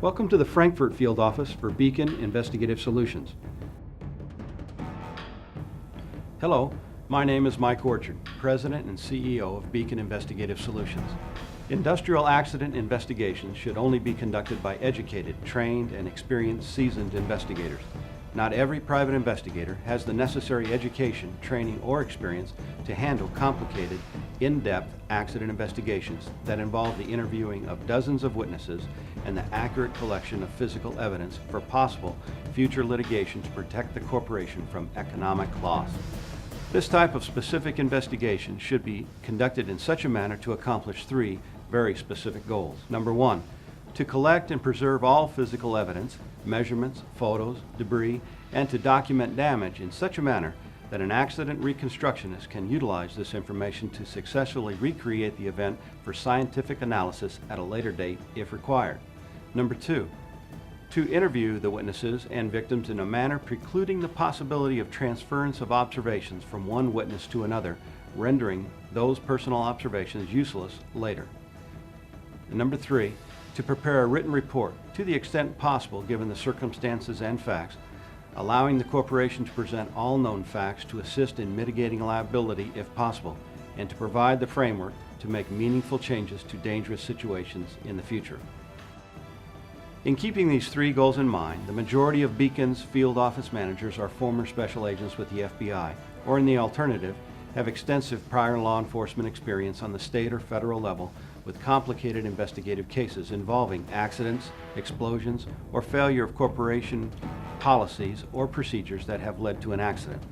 Welcome to the Frankfort Field Office for Beacon Investigative Solutions. Hello, my name is Mike Orchard, President and CEO of Beacon Investigative Solutions. Industrial accident investigations should only be conducted by educated, trained, and experienced seasoned investigators. Not every private investigator has the necessary education, training, or experience to handle complicated, in-depth accident investigations that involve the interviewing of dozens of witnesses and the accurate collection of physical evidence for possible future litigation to protect the corporation from economic loss. This type of specific investigation should be conducted in such a manner to accomplish three very specific goals. Number one, to collect and preserve all physical evidence, measurements, photos, debris, and to document damage in such a manner that an accident reconstructionist can utilize this information to successfully recreate the event for scientific analysis at a later date if required. Number two, to interview the witnesses and victims in a manner precluding the possibility of transference of observations from one witness to another, rendering those personal observations useless later. And number three, to prepare a written report to the extent possible given the circumstances and facts, allowing the corporation to present all known facts to assist in mitigating liability if possible, and to provide the framework to make meaningful changes to dangerous situations in the future. In keeping these three goals in mind, the majority of Beacon's field office managers are former special agents with the FBI, or in the alternative, have extensive prior law enforcement experience on the state or federal level with complicated investigative cases involving accidents, explosions, or failure of corporation policies or procedures that have led to an accident.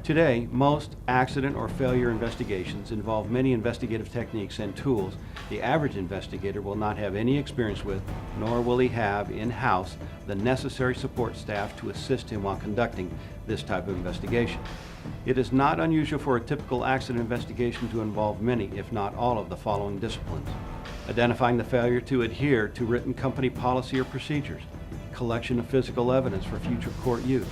Today, most accident or failure investigations involve many investigative techniques and tools the average investigator will not have any experience with, nor will he have in-house the necessary support staff to assist him while conducting this type of investigation. It is not unusual for a typical accident investigation to involve many, if not all, of the following disciplines: identifying the failure to adhere to written company policy or procedures, collection of physical evidence for future court use,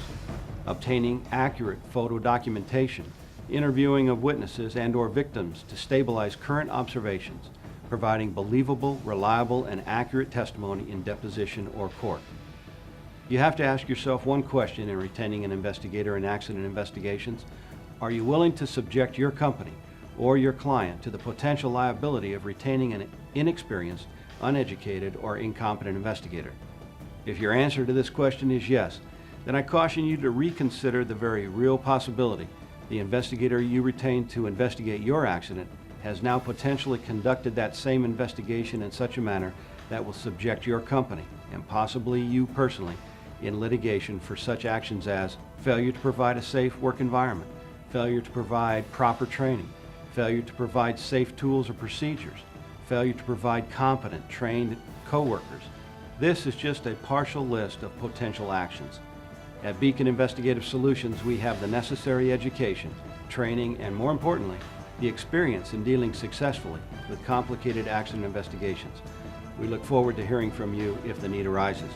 obtaining accurate photo documentation, interviewing of witnesses and/or victims to stabilize current observations, providing believable, reliable, and accurate testimony in deposition or court. You have to ask yourself one question in retaining an investigator in accident investigations: are you willing to subject your company or your client to the potential liability of retaining an inexperienced, uneducated, or incompetent investigator? If your answer to this question is yes, then I caution you to reconsider the very real possibility the investigator you retained to investigate your accident has now potentially conducted that same investigation in such a manner that will subject your company, and possibly you personally, in litigation for such actions as failure to provide a safe work environment, failure to provide proper training, failure to provide safe tools or procedures, failure to provide competent, trained co-workers. This is just a partial list of potential actions. At Beacon Investigative Solutions, we have the necessary education, training, and more importantly, the experience in dealing successfully with complicated accident investigations. We look forward to hearing from you if the need arises.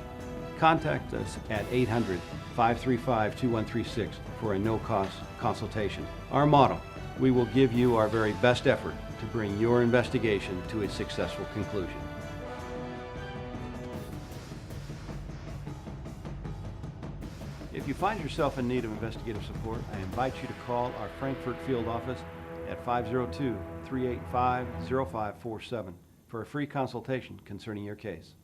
Contact us at 800-535-2136 for a no-cost consultation. Our motto: we will give you our very best effort to bring your investigation to a successful conclusion. If you find yourself in need of investigative support, I invite you to call our Frankfort Field Office at 502-385-0547 for a free consultation concerning your case.